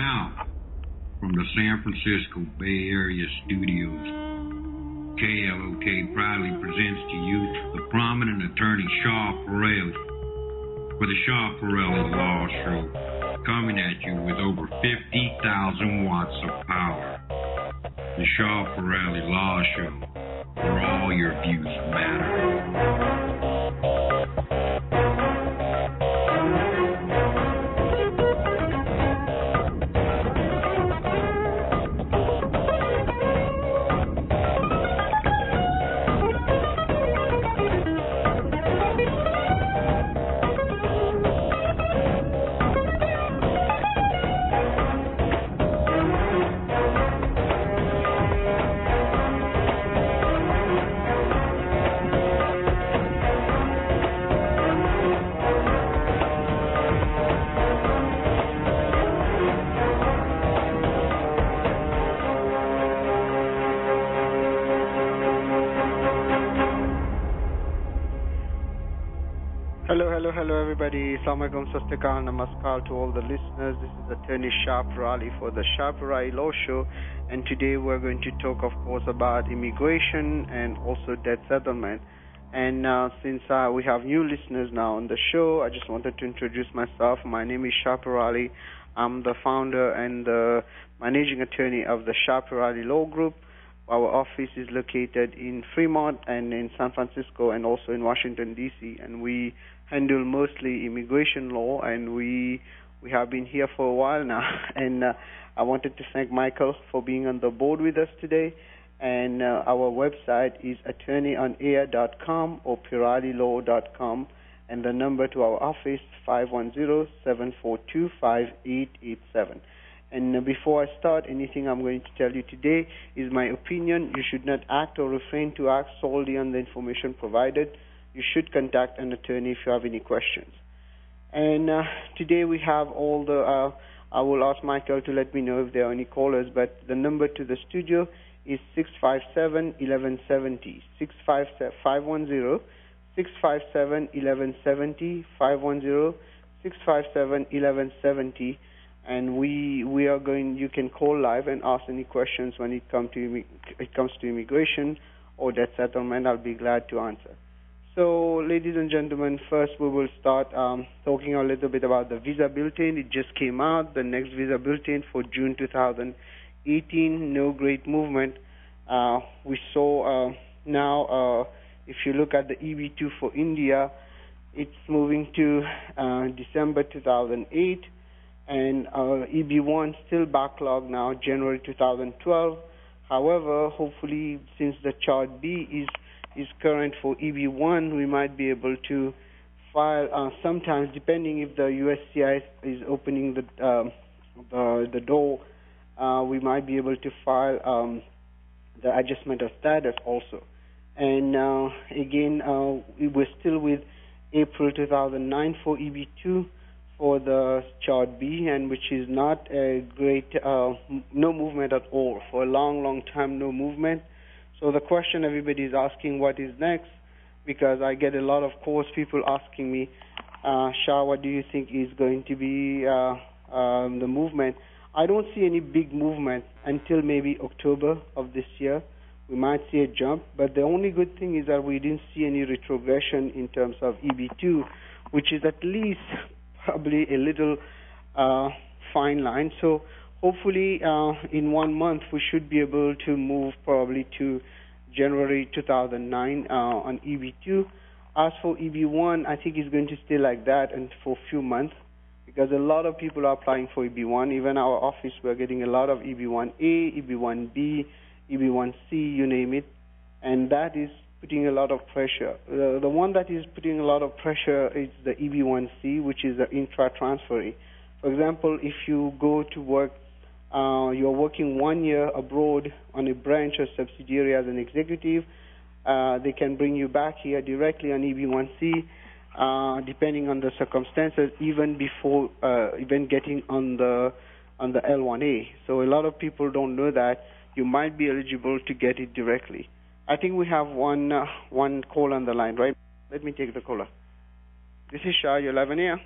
now, from the San Francisco Bay Area studios, KLOK proudly presents to you the prominent attorney Shah Peerally for the Shah Peerally Law Show, coming at you with over 50,000 watts of power. The Shah Peerally Law Show, where all your views matter. Hello everybody. Assalamualaikum, Sastikal, Namaskar to all the listeners. This is Attorney Shah Peerally for the Shah Peerally Law Show, and today we're going to talk, of course, about immigration and also debt settlement. And since we have new listeners now on the show, I just wanted to introduce myself. My name is Shah Peerally. I'm the founder and the managing attorney of the Shah Peerally Law Group. Our office is located in Fremont and in San Francisco and also in Washington, D.C., and we handle mostly immigration law, and we have been here for a while now. And I wanted to thank Michael for being on the board with us today. And our website is attorneyonair.com or peerallylaw.com, and the number to our office 510-742-5887. And before I start, anything I'm going to tell you today is my opinion. You should not act or refrain to act solely on the information provided. You should contact an attorney if you have any questions. And today we have all the, I will ask Michael to let me know if there are any callers, but the number to the studio is 657-1170, 510-657-1170, 510-657-1170. And we are going. You can call live and ask any questions when it comes to immigration or debt settlement. I'll be glad to answer. So, ladies and gentlemen, first we will start talking a little bit about the visa bulletin. It just came out, the next visa bulletin for June 2018. No great movement. We saw now, if you look at the EB2 for India, it's moving to December 2008. And EB1 still backlogged now, January 2012. However, hopefully, since the Chart B is current for EB1, we might be able to file sometimes, depending if the USCIS is opening the door, we might be able to file the adjustment of status also. And again, we're still with April 2009 for EB2. For the Chart B, and which is not a great, no movement at all. For a long time, no movement. So the question everybody is asking, what is next? Because I get a lot of calls, people asking me, Shah, what do you think is going to be the movement? I don't see any big movement until maybe October of this year. We might see a jump, but the only good thing is that we didn't see any retrogression in terms of EB2, which is at least probably a little fine line. So hopefully in 1 month we should be able to move probably to January 2009 on EB2. As for EB1, I think it's going to stay like that and for a few months, because a lot of people are applying for EB1. Even our office, we're getting a lot of EB1A, EB1B, EB1C, you name it, and that is putting a lot of pressure. The one that is putting a lot of pressure is the EB1C, which is the intra-transferee. For example, if you go to work, you're working 1 year abroad on a branch or subsidiary as an executive, they can bring you back here directly on EB1C, depending on the circumstances, even before even getting on the L1A. So a lot of people don't know that you might be eligible to get it directly. I think we have one call on the line, right? Let me take the caller. This is Shah. You're live on air.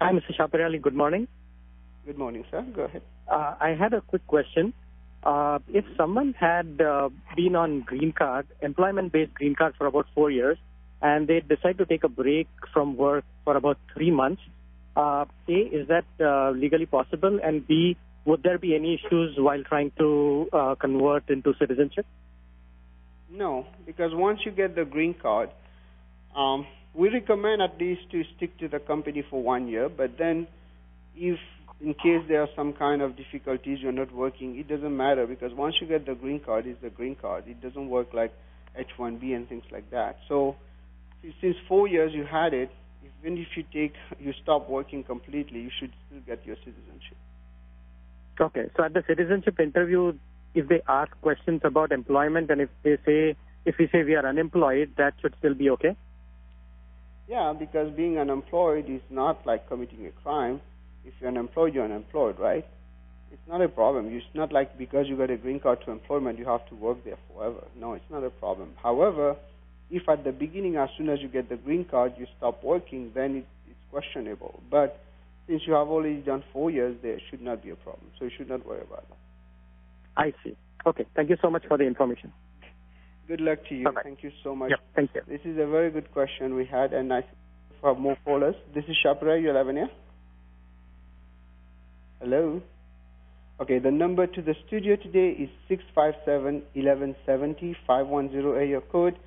Hi, Mr. Shah Peerally. Good morning. Good morning, sir. Go ahead. I had a quick question. If someone had been on green card, employment-based green card for about 4 years, and they decide to take a break from work for about 3 months, A, is that legally possible? And B, would there be any issues while trying to convert into citizenship? No, because once you get the green card, we recommend at least to stick to the company for 1 year. But then, if in case there are some kind of difficulties, you're not working, it doesn't matter, because once you get the green card, it's the green card. It doesn't work like H-1B and things like that. So, since 4 years you had it, even if you stop working completely, you should still get your citizenship. Okay, so at the citizenship interview, if they ask questions about employment, and if we say we are unemployed, that should still be okay? Yeah, because being unemployed is not like committing a crime. If you're unemployed, you're unemployed, right? It's not a problem. It's not like because you got a green card to employment, you have to work there forever. No, it's not a problem. However, if at the beginning, as soon as you get the green card, you stop working, then it's questionable. But since you have already done 4 years, there should not be a problem. So you should not worry about that. I see. Okay. Thank you so much for the information. Good luck to you. Bye-bye. Thank you so much. Yep, thank you. This is a very good question we had, and I have more callers. This is Shah Peerally, you're live on air. Hello? Okay, the number to the studio today is 657-1170, 510 area code,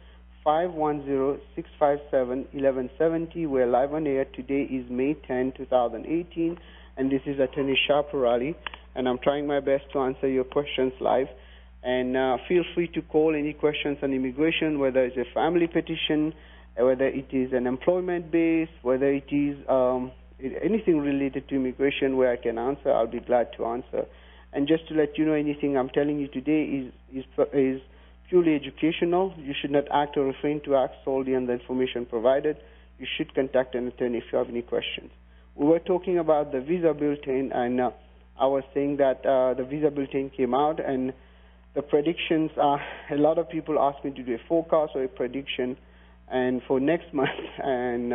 510-657-1170. We're live on air. Today is May 10, 2018, and this is Attorney Shah Peerally, and I'm trying my best to answer your questions live. And feel free to call any questions on immigration, whether it's a family petition, whether it is an employment base, whether it is anything related to immigration where I can answer, I'll be glad to answer. And just to let you know, anything I'm telling you today is purely educational. You should not act or refrain to act solely on the information provided. You should contact an attorney if you have any questions. We were talking about the visa bulletin, and I was saying that the visa bulletin came out, and the predictions are, a lot of people ask me to do a forecast or a prediction and for next month, and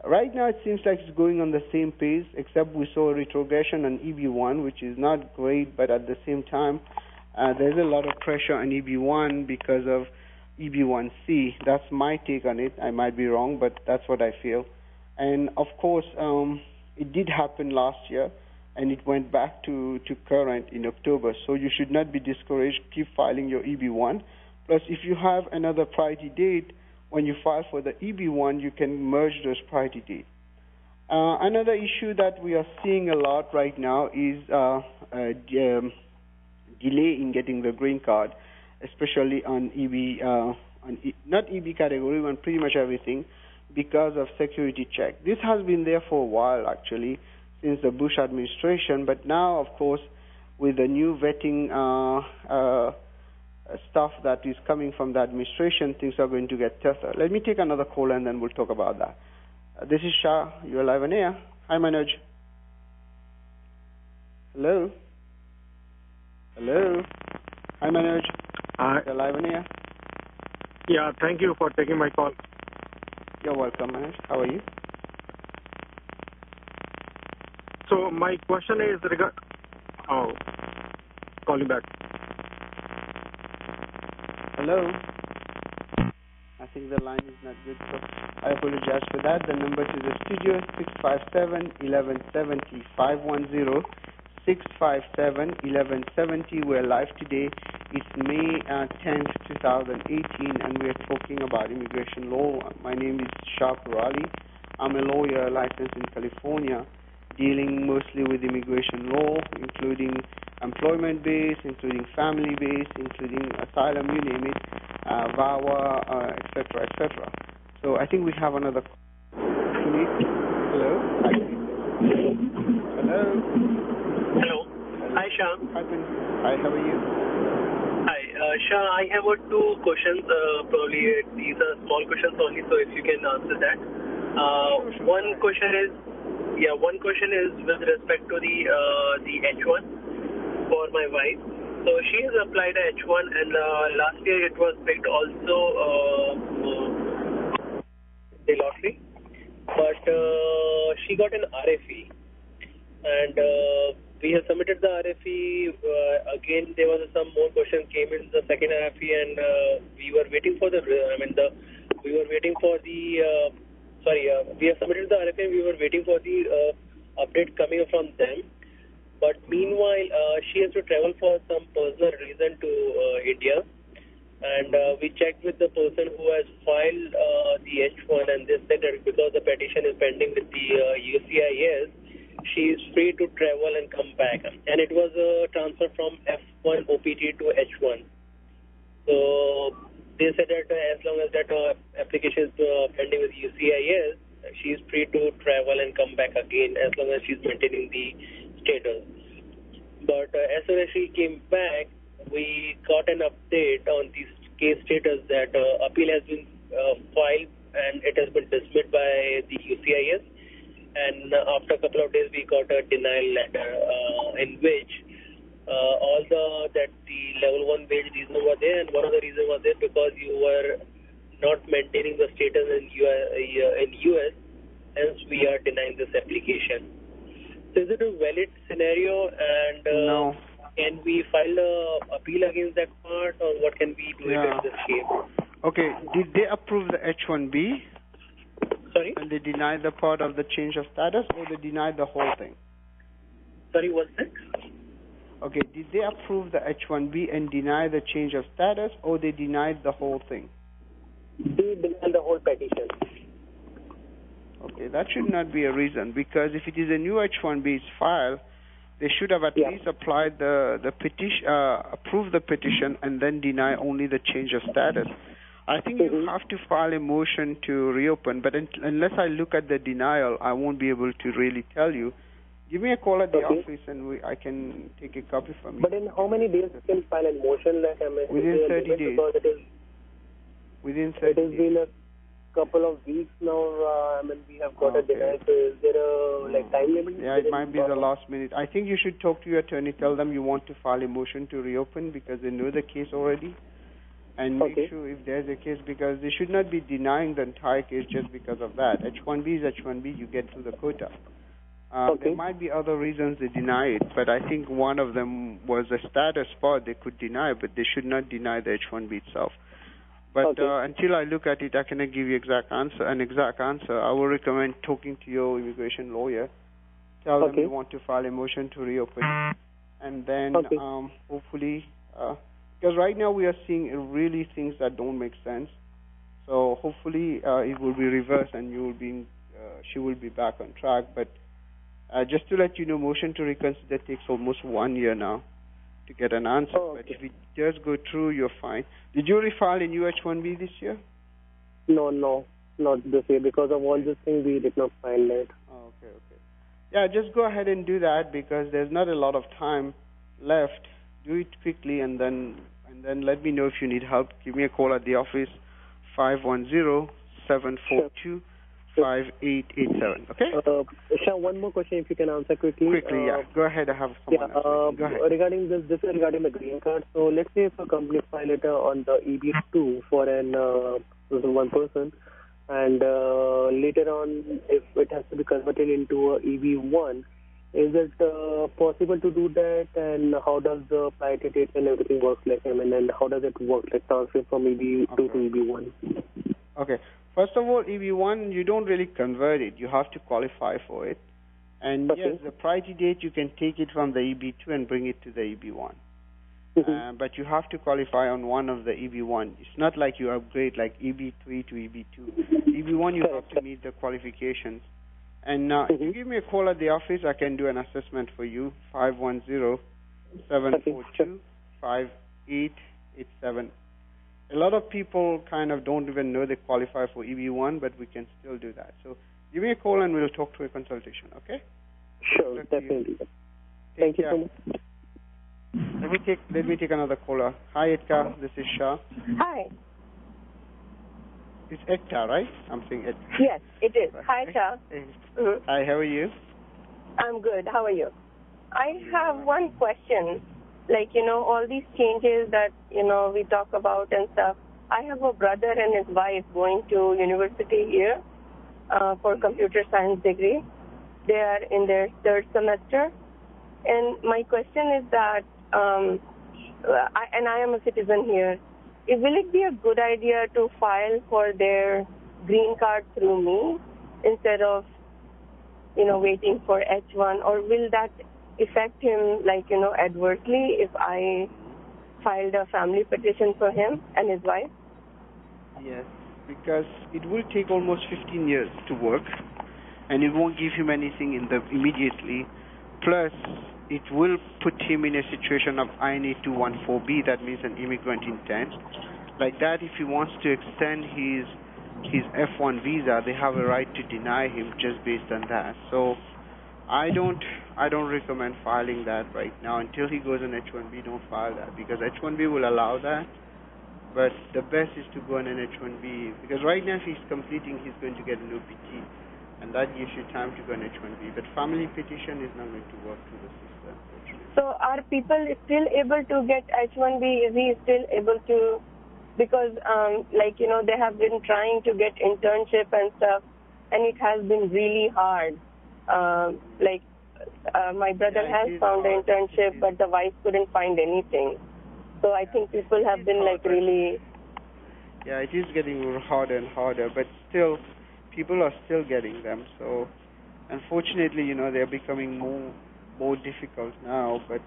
right now it seems like it's going on the same pace, except we saw a retrogression on EB1, which is not great, but at the same time, there's a lot of pressure on EB1 because of EB1C. That's my take on it. I might be wrong, but that's what I feel. And of course, it did happen last year, and it went back to current in October. So you should not be discouraged. Keep filing your EB1. Plus, if you have another priority date, when you file for the EB1, you can merge those priority dates. Another issue that we are seeing a lot right now is delay in getting the green card, especially on EB, not EB category, on pretty much everything, because of security check. This has been there for a while, actually, since the Bush administration, but now, of course, with the new vetting stuff that is coming from the administration, things are going to get tougher. Let me take another call, and then we'll talk about that. This is Shah. You're live on air. Hi, Manoj. Hello? Hello? Hi, Manoj. Hi. You're live on air. Yeah, thank you for taking my call. You're welcome, Manoj. How are you? So my question is call you back. Hello? I think the line is not good, so I apologize for that. The number to the studio is 657-1170, 510-657-1170. We're live today. It's May 10th, 2018, and we're talking about immigration law. My name is Shah Peerally. I'm a lawyer licensed in California, dealing mostly with immigration law, including employment-based, including family-based, including asylum, you name it, VAWA, etc., etc. So I think we have another. Hello? Hi. Hello? Hello. Hi, Shah. Hi, how are you? Hi, Shah, I have 2 questions. Probably these are small questions only, so if you can answer that. Sure. One question is with respect to the H1 for my wife. So she has applied a H1, and last year it was picked also the lottery, but she got an RFE. and we have submitted the RFE. Again, there was some more questions came in the second RFE, and we were waiting for the. We were waiting for the. We have submitted the RFE, and we were waiting for the update coming from them. But meanwhile, she has to travel for some personal reason to India. And we checked with the person who has filed the H1, and they said that because the petition is pending with the UCIS, she is free to travel and come back. And it was a transfer from F1 OPT to H1. So they said that as long as that application is pending with UCIS, she is free to travel and come back again as long as she is maintaining the status. But as soon as she came back, we got an update on this case status that appeal has been filed and it has been dismissed by the UCIS. And after a couple of days, we got a denial letter in which all the level 1 wage reason were there, and one of the reasons was there because you were not maintaining the status in US, hence we are denying this application. So is it a valid scenario, and no. Can we file an appeal against that part, or what can we do in this shape? Okay, did they approve the H1B? Sorry? And they denied the part of the change of status, or they denied the whole thing? Sorry, what's that? Okay, did they approve the H1B and deny the change of status, or they denied the whole thing? They denied the whole petition. Okay, that should not be a reason, because if it is a new H1B file, they should have at least applied the petition, approved the petition, and then deny only the change of status. I think you have to file a motion to reopen, but unless I look at the denial, I won't be able to really tell you. Give me a call at the office, and I can take a copy from you. But in how many days you can file a motion? Within 30 days. Within 30 days. It has been a couple of weeks now. We have got a denial. So is there a time limit? Yeah, it might be the last minute. I think you should talk to your attorney. Tell them you want to file a motion to reopen because they know the case already. And make sure if there's a case, because they should not be denying the entire case just because of that. H1B is H1B, you get through the quota. There might be other reasons they deny it, but I think one of them was a status part they could deny, but they should not deny the H1B itself. But until I look at it, I cannot give you an exact answer. I will recommend talking to your immigration lawyer. Tell them you want to file a motion to reopen. And then hopefully... because right now we are seeing really things that don't make sense. So hopefully it will be reversed and you will be, she will be back on track. But just to let you know, motion to reconsider takes almost 1 year now to get an answer. But if it does go through, you're fine. Did you refile a new H1B this year? No, not this year. Because of all this thing, we did not file it. Oh, okay. Yeah, just go ahead and do that because there's not a lot of time left. Do it quickly and then let me know if you need help. Give me a call at the office, 510-742-5887. Okay? Shah, one more question if you can answer quickly. Quickly, Go ahead. I have someone else. Go ahead. Regarding this is regarding the green card. So let's say if a company file it on the EB2 for one person, and later on if it has to be converted into a EB1, is it possible to do that, and how does the priority date and everything work and how does it work, transfer from EB2 to EB1? Okay. First of all, EB1, you don't really convert it. You have to qualify for it. And yes, the priority date, you can take it from the EB2 and bring it to the EB1. But you have to qualify on one of the EB1. It's not like you upgrade like EB3 to EB2. EB1, you have to meet the qualifications. And if you give me a call at the office, I can do an assessment for you, 510-742-5887. A lot of people kind of don't even know they qualify for EB1, but we can still do that. So give me a call and we'll talk to a consultation, okay? Sure, definitely. Thank you so much. Let me take another caller. Hi, Edka. This is Shah. Hi. It's Ekta, right? I'm saying Ekta. Yes, it is. Hi, Shah. Hi, how are you? I'm good. How are you? I have one question. All these changes that, we talk about and stuff. I have a brother and his wife going to university here for computer science degree. they are in their third semester. And my question is that, I am a citizen here, will it be a good idea to file for their green card through me instead of, waiting for H1, or will that affect him, adversely if I filed a family petition for him and his wife? Yes, because it will take almost 15 years to work, and it won't give him anything immediately. Plus, it will put him in a situation of INA 214B, that means an immigrant intent. Like that, if he wants to extend his F1 visa, they have a right to deny him just based on that. So I don't recommend filing that right now. Until he goes on H1B, don't file that, because H1B will allow that. But the best is to go on an H1B, because right now if he's completing, he's going to get an OPT, and that gives you time to go on H1B. But family petition is not going to work through the system. So are people still able to get H1B? Is he still able to? Because, they have been trying to get internship and stuff, and it has been really hard. My brother has found an internship, but the wife couldn't find anything. So I think people have been really... Yeah, it is getting harder and harder, but still, people are still getting them. So unfortunately, they're becoming more difficult now. But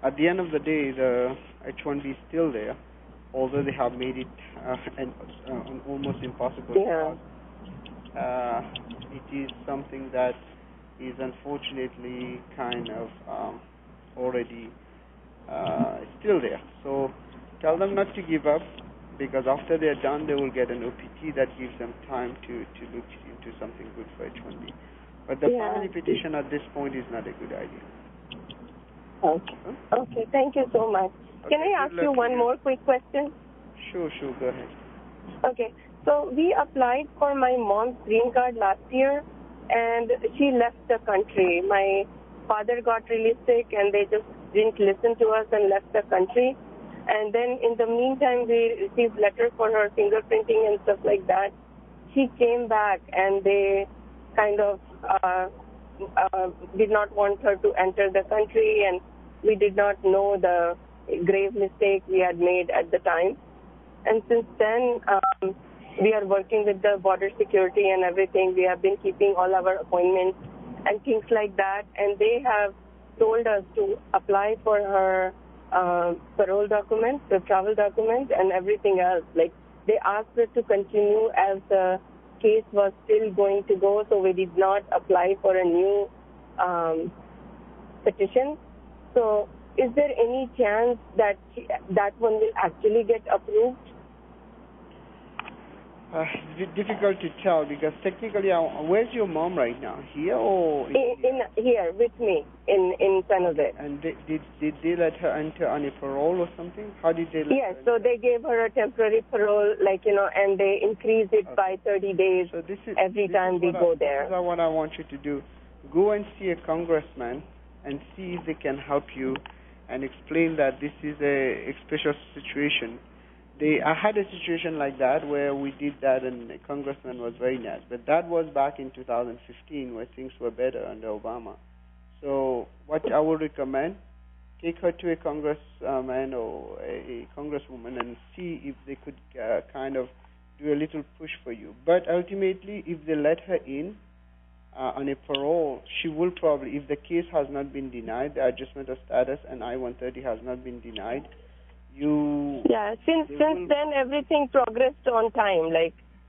at the end of the day, the H1B is still there, although they have made it an almost impossible task. It is something that is unfortunately kind of already still there. So tell them not to give up, because after they're done, they will get an OPT that gives them time to look into something good for H1B. But the family petition at this point is not a good idea. Okay. Okay, thank you so much. Can I ask you one more quick question? Sure, go ahead. Okay, so we applied for my mom's green card last year, and she left the country. My father got really sick, and they just didn't listen to us and left the country. And then in the meantime, we received letters for her fingerprinting and stuff like that. She came back, and they kind of did not want her to enter the country, and we did not know the grave mistake we had made at the time. And since then, we are working with the border security and everything. We have been keeping all our appointments and things like that. And they have told us to apply for her parole documents, the travel documents, and everything else. They asked us to continue as the case was still going to go, so we did not apply for a new petition. So is there any chance that that one will actually get approved? It's difficult to tell, because technically, where's your mom right now? Here or in here with me in San Jose? And did they let her enter on a parole or something? How did they? Yes, so they gave her a temporary parole, and they increased it by 30 days every time we go there. This is what I want you to do. Go and see a congressman and see if they can help you and explain that this is a special situation. I had a situation like that where we did that, and the congressman was very nice. But that was back in 2015, where things were better under Obama. So what I would recommend, take her to a congressman or a congresswoman and see if they could kind of do a little push for you. But ultimately, if they let her in on a parole, she will probably, if the case has not been denied, the adjustment of status and I-130 has not been denied, since then everything progressed on time.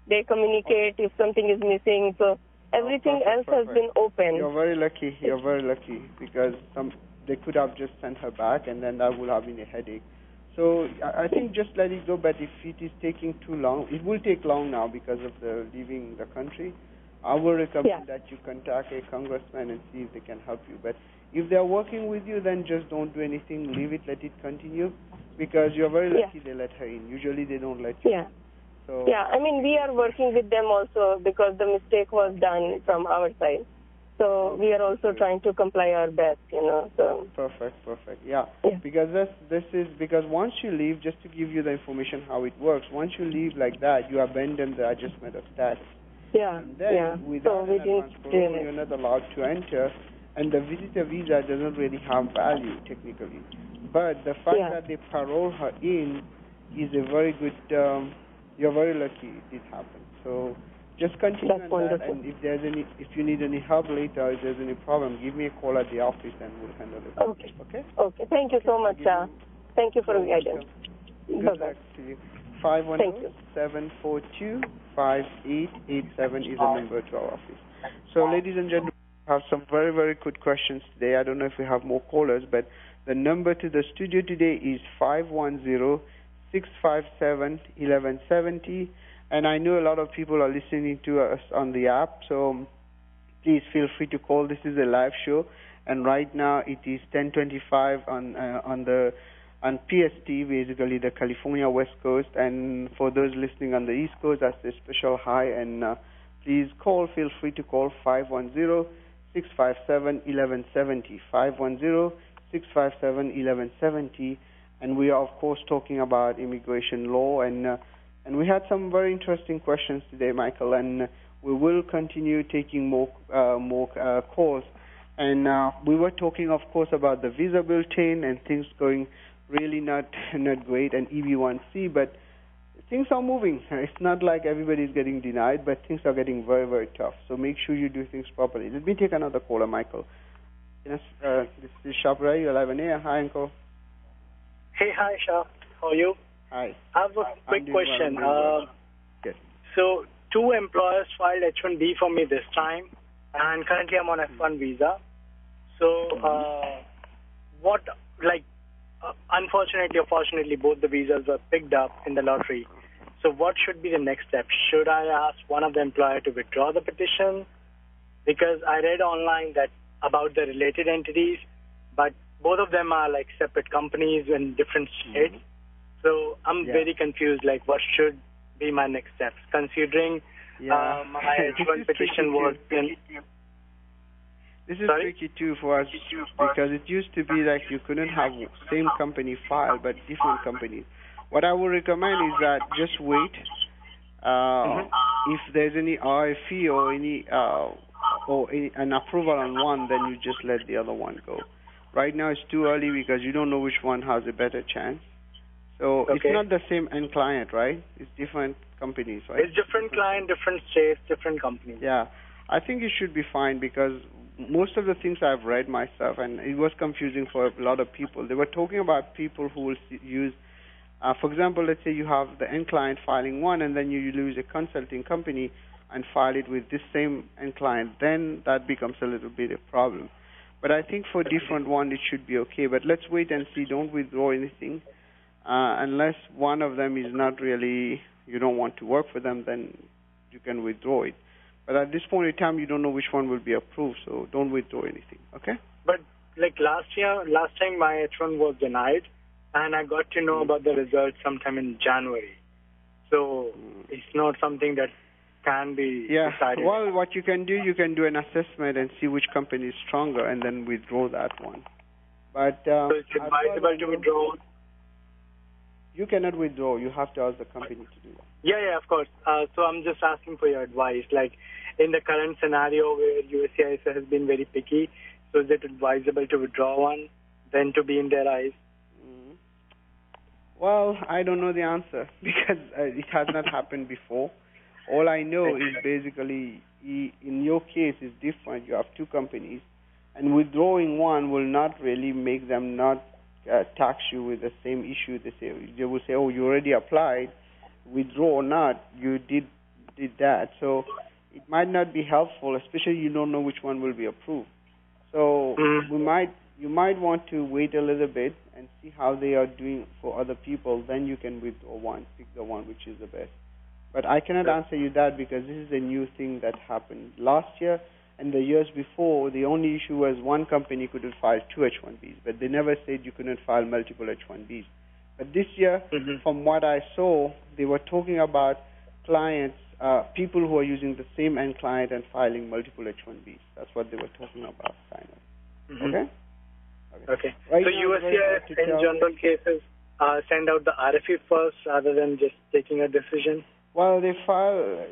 They communicate if something is missing, so everything else has been open. You're very lucky, because they could have just sent her back, and then that would have been a headache. So I think just let it go. But if it is taking too long, it will take long now because of the leaving the country. I will recommend that you contact a congressman and see if they can help you. But if they're working with you, then just don't do anything. Leave it, let it continue, because you're very lucky they let her in. Usually they don't let you in. So we are working with them also, because the mistake was done from our side. So we are also trying to comply our best, So Perfect. Yeah. Because this is because once you leave, just to give you the information how it works, once you leave like that, you abandon the adjustment of status. Yeah. And then without we an advance didn't parole, realize. you're not allowed to enter, and the visitor visa doesn't really have value technically. But the fact that they parole her in is a very good. You're very lucky it did happen. So just continue That's on that, wonderful. and if you need any help later, if there's any problem, give me a call at the office and we'll handle it. Okay. Okay. Okay. Thank you so much. Thank you for your guidance. Good Bye-bye. luck to you. 510-742-5887 is the number to our office. So, ladies and gentlemen, we have some very, very good questions today. I don't know if we have more callers, but the number to the studio today is 510-657-1170. And I know a lot of people are listening to us on the app, so please feel free to call. This is a live show, and right now it is 10:25 on PST, basically the California West Coast. And for those listening on the East Coast, that's a special hi. And please call. Feel free to call 510-657-1170. 510-657-1170. And we are, of course, talking about immigration law. And we had some very interesting questions today, Michael. And we will continue taking more calls. And we were talking, of course, about the visa bulletin and things going really not great, and EB1C, but things are moving. It's not like everybody's getting denied, but things are getting very, very tough. So make sure you do things properly. Let me take another caller, Michael. Yes, this is Shah Peerally. You're live on air. Hi, Uncle. Hey, hi, Shah. How are you? Hi. I have a quick question. Yes. So, 2 employers filed H-1B for me this time, and currently I'm on F-1 visa. So, unfortunately or fortunately, both the visas were picked up in the lottery. So what should be the next step? Should I ask one of the employer to withdraw the petition? Because I read online that about the related entities, but both of them are like separate companies in different states. So I'm very confused, like what should be my next steps, considering my H1 petition was in... This is tricky too for us because it used to be like you couldn't have same company file but different companies. What I would recommend is that just wait. If there's any RFE or an approval on one, then you just let the other one go. Right now it's too early because you don't know which one has a better chance. So it's not the same end client, right? It's different companies, right? It's different client, different states, different companies. Yeah, I think it should be fine because most of the things I've read myself, and it was confusing for a lot of people. They were talking about people who will use, for example, let's say you have the end client filing one, and then you use a consulting company and file it with this same end client. Then that becomes a little bit a problem. But I think for different one, it should be okay. But let's wait and see. Don't withdraw anything unless one of them is not really, you don't want to work for them, then you can withdraw it. But at this point in time, you don't know which one will be approved, so don't withdraw anything, okay? But like last time my H1 was denied, and I got to know about the results sometime in January. So it's not something that can be decided. Well, what you can do an assessment and see which company is stronger, and then withdraw that one. But so it's advisable to withdraw? You cannot withdraw. You have to ask the company to do that. Yeah, of course. So I'm just asking for your advice. Like in the current scenario where USCIS has been very picky, so is it advisable to withdraw one than to be in their eyes? Well, I don't know the answer because it has not happened before. All I know is basically in your case is different. You have 2 companies, and withdrawing one will not really make them not tax you with the same issue. They will say, oh, you already applied, withdraw or not, you did that. So it might not be helpful, especially you don't know which one will be approved. So you might want to wait a little bit and see how they are doing for other people. Then you can withdraw one, pick the one which is the best. But I cannot answer you that because this is a new thing that happened last year. And the years before, the only issue was one company could file 2 H-1Bs, but they never said you couldn't file multiple H-1Bs. But this year, from what I saw, they were talking about clients, people who are using the same end client and filing multiple H-1Bs. That's what they were talking about, kind of. Okay? Right, so USCIS, in general cases, send out the RFE first rather than just taking a decision? Well, they file,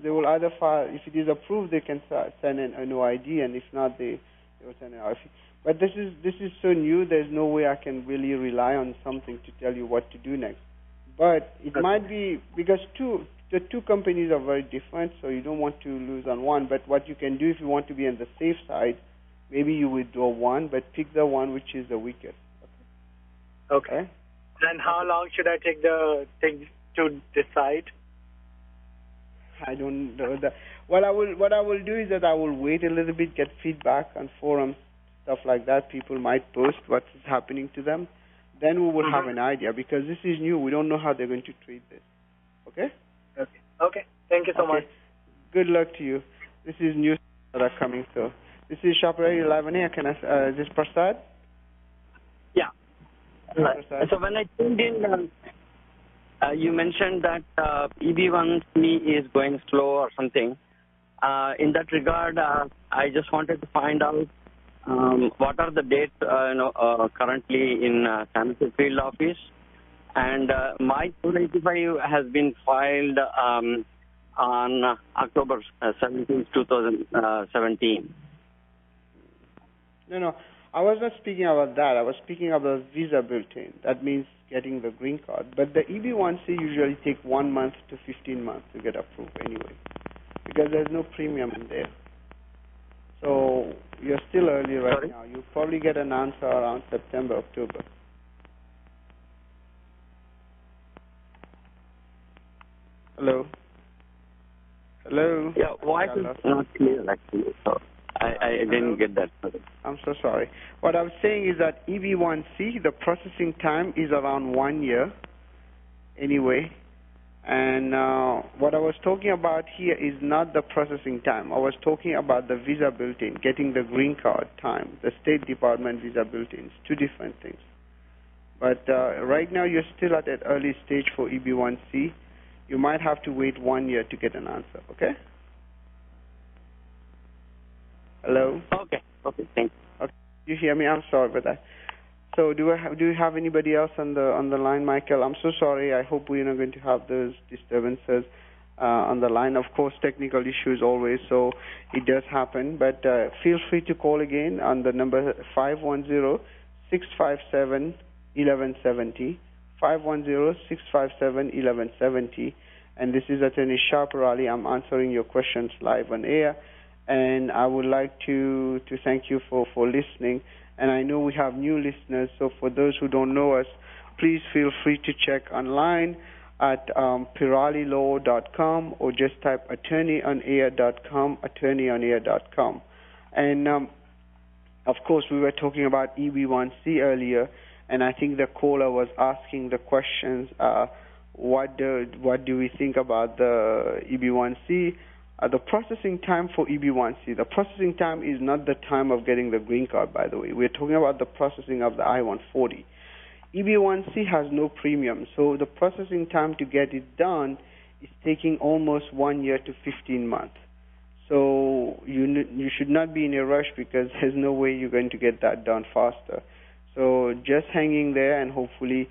they will either file, if it is approved, they can send an NOID, and if not, they will send an RFE. But this is so new, there's no way I can really rely on something to tell you what to do next. But it might be, because the two companies are very different, so you don't want to lose on one. But what you can do if you want to be on the safe side, maybe you withdraw one, but pick the one which is the weakest. Okay. Then how long should I take to decide? I don't know that. What I will do is that I will wait a little bit, get feedback on forums, stuff like that. People might post what's happening to them. Then we will have an idea, because this is new. We don't know how they're going to treat this. Okay? Okay. Thank you so much. Good luck to you. This is news that are coming through. This is Shah Peerally live on air. Can I? Is this Prasad? Yeah. Prasad. So when I tuned in, you mentioned that EB1C is going slow or something. In that regard, I just wanted to find out what are the dates currently in Sanitary Field Office, and my 285 has been filed on October 17, 2017. No, I was not speaking about that. I was speaking about visa bulletin. That means getting the green card. But the EB1C usually take 1 month to 15 months to get approved anyway, because there's no premium in there. So you're still early right now. You'll probably get an answer around September, October. Hello? Yeah, voice is not clear actually, so I didn't get that. I'm so sorry. What I was saying is that EB1C, the processing time is around 1 year anyway. And what I was talking about here is not the processing time. I was talking about the visa bulletin, getting the green card time, the State Department visa bulletins, two different things. But right now you're still at that early stage for EB1C. You might have to wait 1 year to get an answer, okay? Hello? Okay, thanks. Okay. You hear me? I'm sorry about that. So do you have anybody else on the line, Michael? I'm so sorry. I hope we're not going to have those disturbances on the line. Of course, technical issues always, so it does happen. But feel free to call again on the number 510-657-1170, 510-657-1170. And this is Attorney Shah Peerally. I'm answering your questions live on air. And I would like to thank you for listening. And I know we have new listeners, so for those who don't know us, please feel free to check online at peerallylaw.com, or just type attorneyonair.com, attorneyonair.com. And, of course, we were talking about EB1C earlier, and I think the caller was asking the questions, what do we think about the EB1C? The processing time for EB1C, the processing time is not the time of getting the green card, by the way. We're talking about the processing of the I-140. EB1C has no premium, so the processing time to get it done is taking almost 1 year to 15 months. So you should not be in a rush, because there's no way you're going to get that done faster. So just hanging there, and hopefully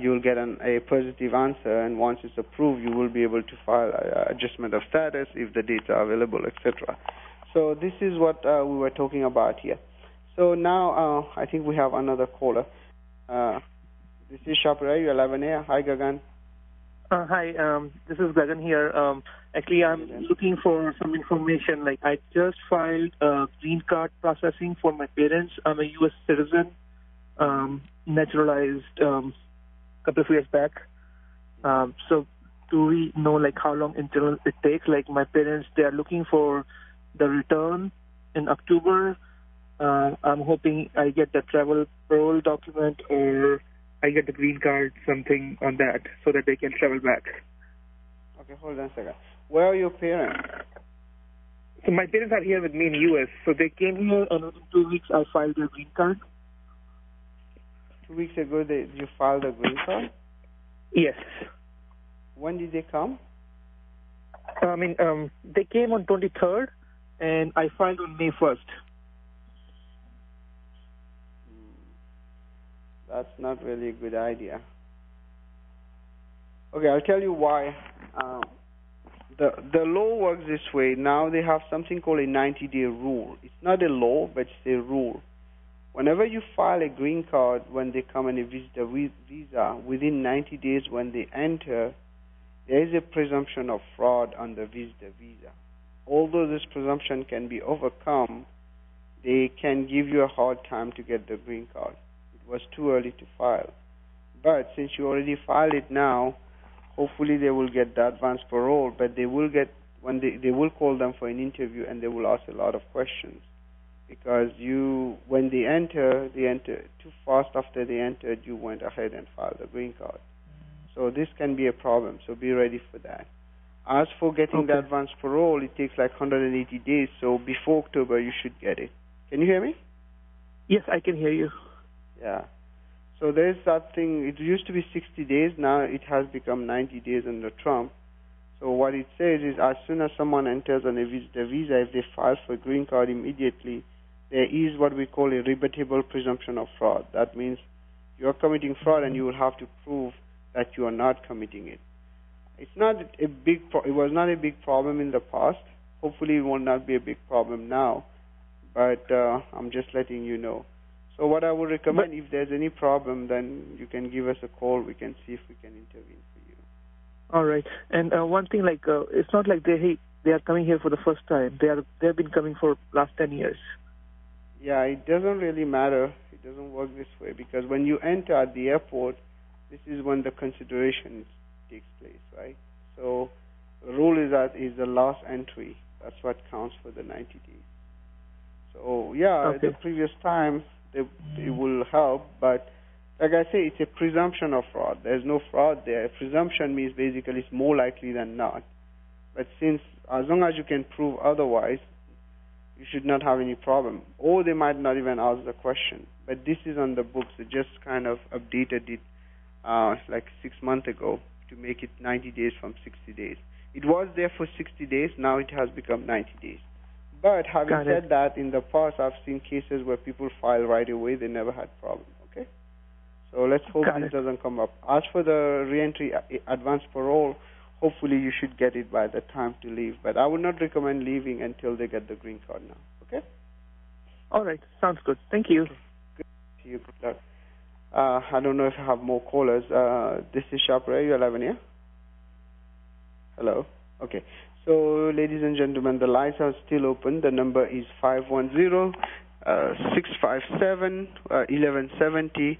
you'll get a positive answer, and once it's approved, you will be able to file adjustment of status if the dates are available, etc. So this is what we were talking about here. So now I think we have another caller. This is Shah Peerally, you're live on air. Hi, Gagan. Hi, this is Gagan here. Actually, I'm looking for some information. Like, I just filed green card processing for my parents. I'm a U.S. citizen, naturalized couple of years back. So do we know like how long until it takes? Like, my parents, they are looking for the return in October. I'm hoping I get the travel parole document, or I get the green card, something on that, so that they can travel back. Okay, hold on a second. Where are your parents? So my parents are here with me in the U.S. So they came here, and within 2 weeks I filed their green card. 2 weeks ago, you filed a green card? Yes. When did they come? They came on 23rd, and I filed on May 1st. That's not really a good idea. Okay, I'll tell you why The law works this way. Now they have something called a 90-day rule. It's not a law, but it's a rule. Whenever you file a green card when they come on a visitor visa, within 90 days when they enter, there is a presumption of fraud on the visitor visa. Although this presumption can be overcome, they can give you a hard time to get the green card. It was too early to file. But since you already filed it now, hopefully they will get the advance parole, but they will get they will call them for an interview and they will ask a lot of questions. Because when they enter too fast after they entered, you went ahead and filed the green card. So this can be a problem, so be ready for that. As for getting the advance parole, it takes like 180 days, so before October you should get it. Can you hear me? Yes, I can hear you. Yeah. So there's that thing, it used to be 60 days, now it has become 90 days under Trump. So what it says is as soon as someone enters on a visitor visa, if they file for a green card immediately, there is what we call a rebuttable presumption of fraud. That means you are committing fraud and you will have to prove that you are not committing it. It's not a big it was not a big problem in the past. Hopefully it will not be a big problem now. But I'm just letting you know. So what I would recommend, if there's any problem, then you can give us a call. We can see if we can intervene for you. All right. And one thing, it's not like they are coming here for the first time. They've been coming for last 10 years. Yeah, it doesn't really matter. It doesn't work this way because when you enter at the airport, this is when the consideration takes place, right? So the rule is that is the last entry. That's what counts for the 90 days. So yeah, the previous time it will help, but like I say, it's a presumption of fraud. There's no fraud there. Presumption means basically it's more likely than not. But since as long as you can prove otherwise, you should not have any problem. Or they might not even ask the question. But this is on the books. They just kind of updated it like 6 months ago to make it 90 days from 60 days. It was there for 60 days. Now it has become 90 days. But having said that, in the past I've seen cases where people file right away. They never had problem. Okay? So let's hope this doesn't come up. As for the re-entry advance parole, hopefully you should get it by the time to leave. But I would not recommend leaving until they get the green card now. Okay? All right. Sounds good. Thank you. Good to see you. Good luck. I don't know if I have more callers. This is Shah Peerally. You're live in here? Hello? Okay. So, ladies and gentlemen, the lines are still open. The number is 510-657-1170,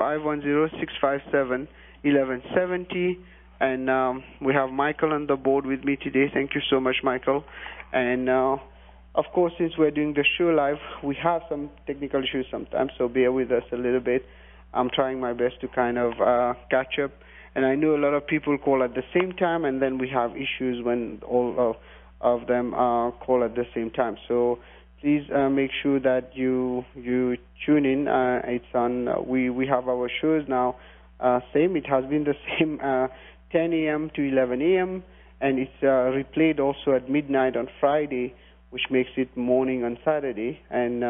510-657-1170. And we have Michael on the board with me today. Thank you so much, Michael. And, of course, since we're doing the show live, we have some technical issues sometimes, so bear with us a little bit. I'm trying my best to kind of catch up. And I know a lot of people call at the same time, and then we have issues when all of them call at the same time. So please make sure that you tune in. It's on. We have our shows now. Same. It has been the same 10 a.m. to 11 a.m. and it's replayed also at midnight on Friday, which makes it morning on Saturday. And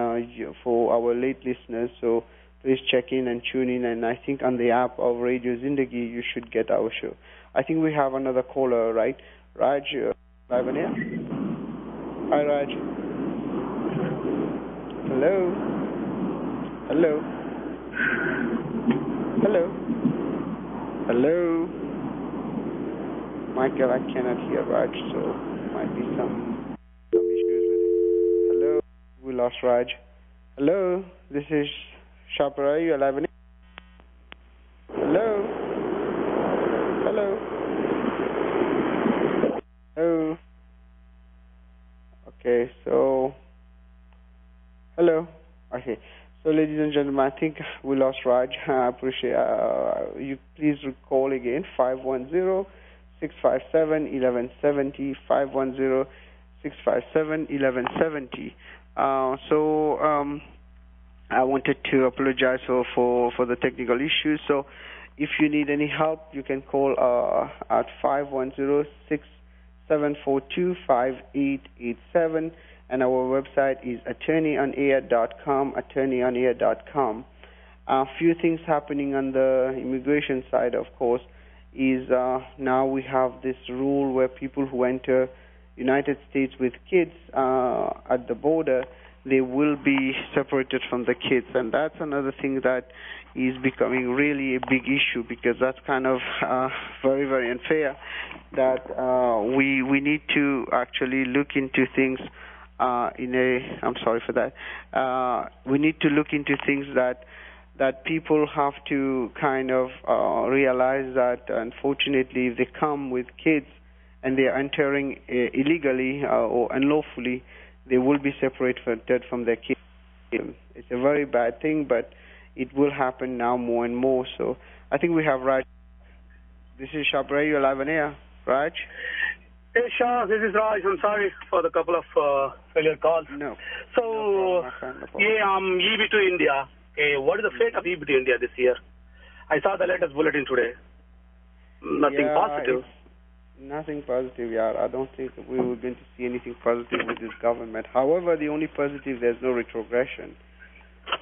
for our late listeners, so please check in and tune in. And I think on the app of Radio Zindagi, you should get our show. I think we have another caller, right? Raj, live on air? Hi, Raj. Hello? Hello? Hello? Hello? Michael, I cannot hear Raj, so might be some issues with it. Hello? We lost Raj. Hello? This is Shah Peerally. You're live in it. Hello? Hello? Hello? Okay, so... Hello? Okay. So, ladies and gentlemen, I think we lost Raj. I appreciate you. Please recall again, 510-657-1170, 510-657-1170. I wanted to apologize for the technical issues. So if you need any help, you can call at 510-6742-5887. And our website is attorneyonair.com, attorneyonair.com. A few things happening on the immigration side, of course. is now we have this rule where people who enter United States with kids at the border, they will be separated from the kids, and that's another thing that is becoming really a big issue, because that's kind of very, very unfair. That we need to actually look into things I'm sorry for that. We need to look into things that people have to kind of realize that, unfortunately, if they come with kids and they are entering illegally or unlawfully, they will be separated from their kids. It's a very bad thing, but it will happen now more and more. So I think we have Raj. This is Shah Peerally, you're live on air. Raj? Hey, Shah, this is Raj. I'm sorry for the couple of failure calls. No. So, no problem. I'm EB to India. Okay, what is the fate of EB to India this year? I saw the latest bulletin today. Nothing positive. Nothing positive, yeah. I don't think we were going to see anything positive with this government. However, the only positive, there's no retrogression.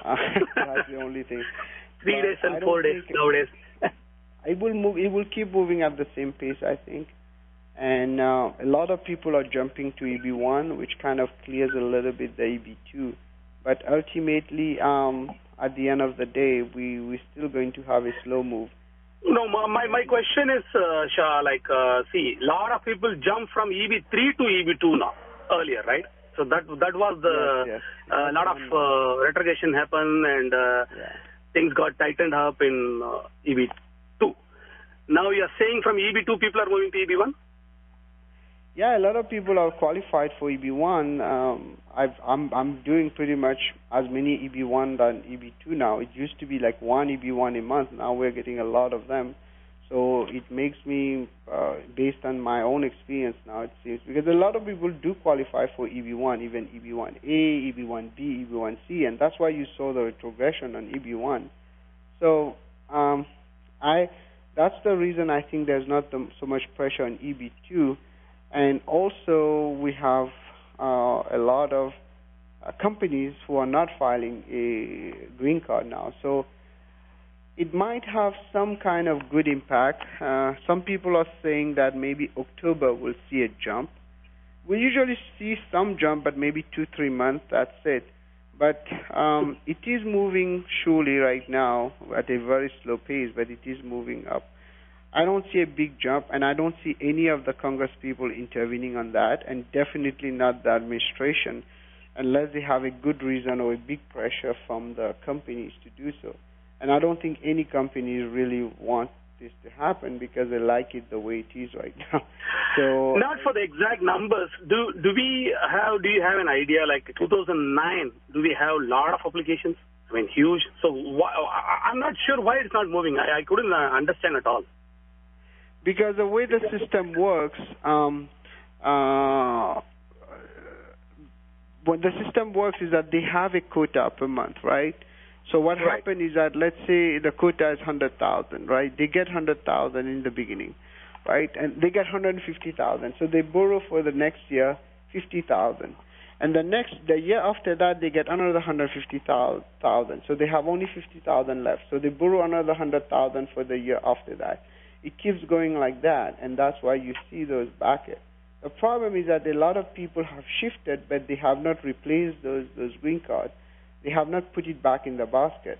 That's the only thing. 3 days and 4 days nowadays. It will keep moving at the same pace, I think. And a lot of people are jumping to EB1, which kind of clears a little bit the EB2. But ultimately, at the end of the day, we're still going to have a slow move. No, my question is, Shah, see, a lot of people jump from EB3 to EB2 now, earlier, right? So that was the, yes. A lot of retrogression happened and things got tightened up in EB2. Now you're saying from EB2 people are moving to EB1? Yeah, a lot of people are qualified for EB1. I'm doing pretty much as many EB1 than EB2 now. It used to be like one EB1 a month. Now we're getting a lot of them. So it makes me, based on my own experience now, it seems, because a lot of people do qualify for EB1, even EB1A, EB1B, EB1C, and that's why you saw the retrogression on EB1. So that's the reason I think there's not so much pressure on EB2. And also we have a lot of companies who are not filing a green card now. So it might have some kind of good impact. Some people are saying that maybe October will see a jump. We usually see some jump, but maybe 2-3 months, that's it. But it is moving surely right now at a very slow pace, but it is moving up. I don't see a big jump, and I don't see any of the Congress people intervening on that, and definitely not the administration, unless they have a good reason or a big pressure from the companies to do so. And I don't think any companies really want this to happen because they like it the way it is right now. So not for the exact numbers. Do you have an idea? Like 2009, do we have a lot of applications? I mean, huge. So I'm not sure why it's not moving. I couldn't understand at all. Because the way the system works, what the system works is that they have a quota per month, right? So what happened is that, let's say the quota is 100,000, right? They get 100,000 in the beginning, right? And they get 150,000. So they borrow for the next year 50,000. And the year after that, they get another 150,000. So they have only 50,000 left. So they borrow another 100,000 for the year after that. It keeps going like that, and that's why you see those buckets. The problem is that a lot of people have shifted, but they have not replaced those green cards. They have not put it back in the basket,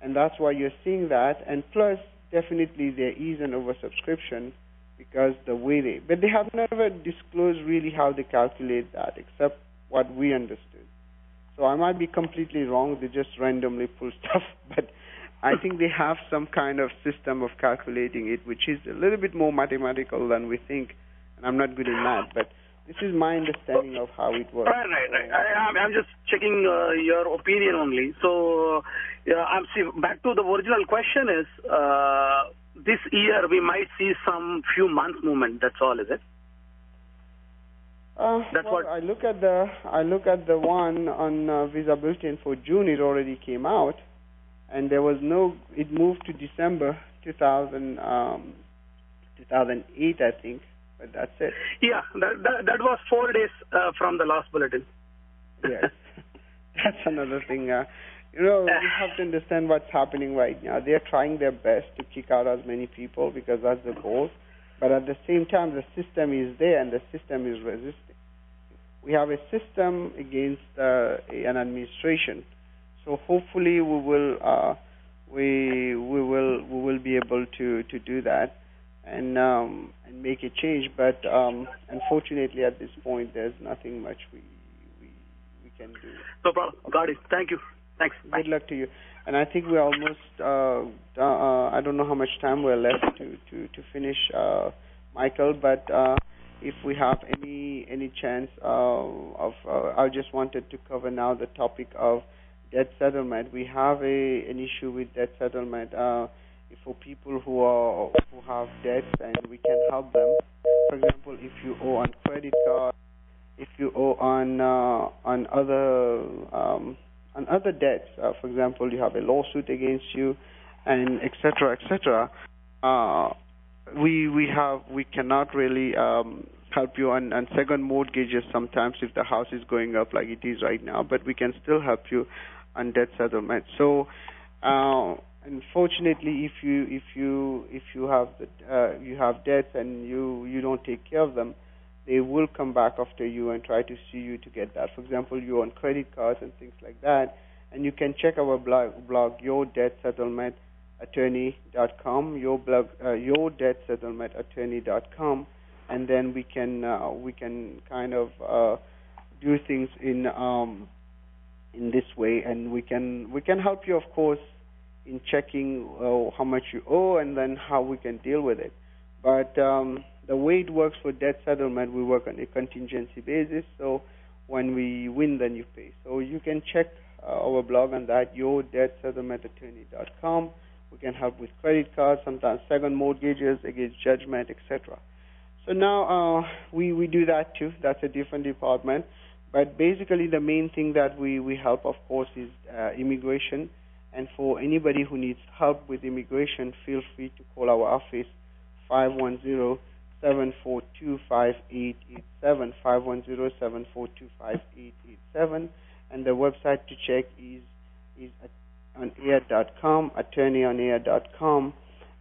and that's why you're seeing that. And plus, definitely there is an oversubscription because but they have never disclosed really how they calculate that, except what we understood. So I might be completely wrong. They just randomly pull stuff, but I think they have some kind of system of calculating it, which is a little bit more mathematical than we think. And I'm not good in math, but this is my understanding of how it works. Right. I'm just checking your opinion only. So, back to the original question is, this year we might see some few months movement. That's all, is it? I look at the one on Visa Bulletin for June. It already came out. And there was it moved to December 2008, I think, but that's it. Yeah, that was 4 days from the last bulletin. Yes, that's another thing. we have to understand what's happening right now. They're trying their best to kick out as many people because that's the goal. But at the same time, the system is there and the system is resisting. We have a system against an administration. So hopefully we will be able to do that and make a change. But unfortunately, at this point, there's nothing much we can do. No problem. Got it. Thank you. Thanks. Bye. Good luck to you. And I think we're almost. I don't know how much time we're left to finish, Michael. But if we have any chance of, I just wanted to cover now the topic of debt settlement. We have an issue with debt settlement for people who have debts, and we can help them. For example, if you owe on credit card, if you owe on other debts, for example, you have a lawsuit against you, and etc. We cannot really help you on second mortgages sometimes if the house is going up like it is right now, but we can still help you on debt settlement. So unfortunately, if you have debts and you don't take care of them, they will come back after you and try to sue you to get that. For example, you own credit cards and things like that, and you can check our blog yourdebtsettlementattorney.com, yourdebtsettlementattorney.com, and then we can kind of do things in this way, and we can help you, of course, in checking how much you owe and then how we can deal with it. But the way it works for debt settlement, we work on a contingency basis. So when we win, then you pay. So you can check our blog on that, yourdebtsettlementattorney.com. We can help with credit cards, sometimes second mortgages against judgment, etc. So now we do that too. That's a different department. But basically the main thing that we help, of course, is immigration. And for anybody who needs help with immigration, feel free to call our office, 510-742-5887, 510-742-5887. And the website to check is onair.com, attorneyonair.com.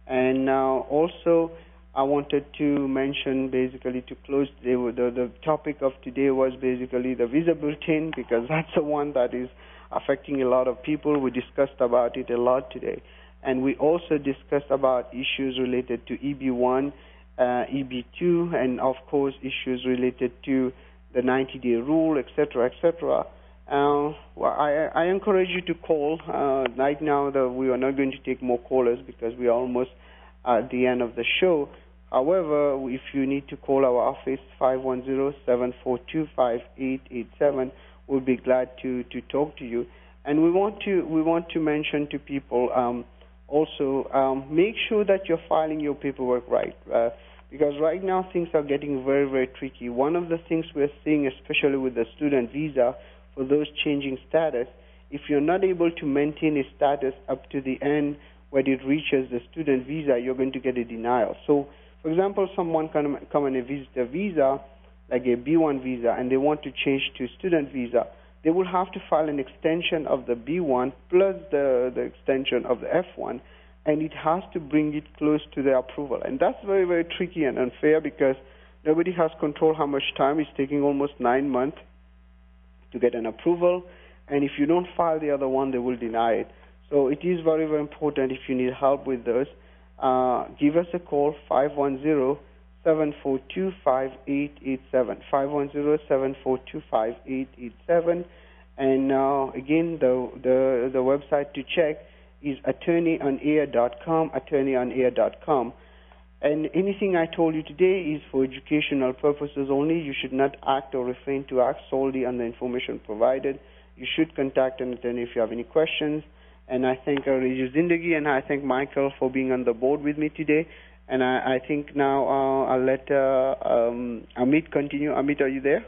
And also, I wanted to mention, basically, to close today, the topic of today was basically the visa bulletin, because that's the one that is affecting a lot of people. We discussed about it a lot today. And we also discussed about issues related to EB1, EB2, and, of course, issues related to the 90-day rule, etc., etc. I encourage you to call. Right now, we are not going to take more callers because we are almost at the end of the show. However, if you need to call our office, 510-742-5887, we'll be glad to talk to you. And we want to mention to people also make sure that you're filing your paperwork right, because right now things are getting very, very tricky. One of the things we're seeing, especially with the student visa, for those changing status, if you're not able to maintain a status up to the end when it reaches the student visa, you're going to get a denial. So, for example, someone come and visit a visa, like a B1 visa, and they want to change to student visa, they will have to file an extension of the B1 plus the extension of the F1, and it has to bring it close to the approval. And that's very, very tricky and unfair because nobody has control how much time. It's taking almost 9 months to get an approval, and if you don't file the other one, they will deny it. So it is very, very important. If you need help with this, give us a call, 510-742-5887, 510-742-5887. And again, the website to check is attorneyonair.com, attorneyonair.com. And anything I told you today is for educational purposes only. You should not act or refrain to act solely on the information provided. You should contact an attorney if you have any questions. And I thank Radio Zindagi, and I thank Michael for being on the board with me today. And I think now I'll let Amit continue. Amit, are you there?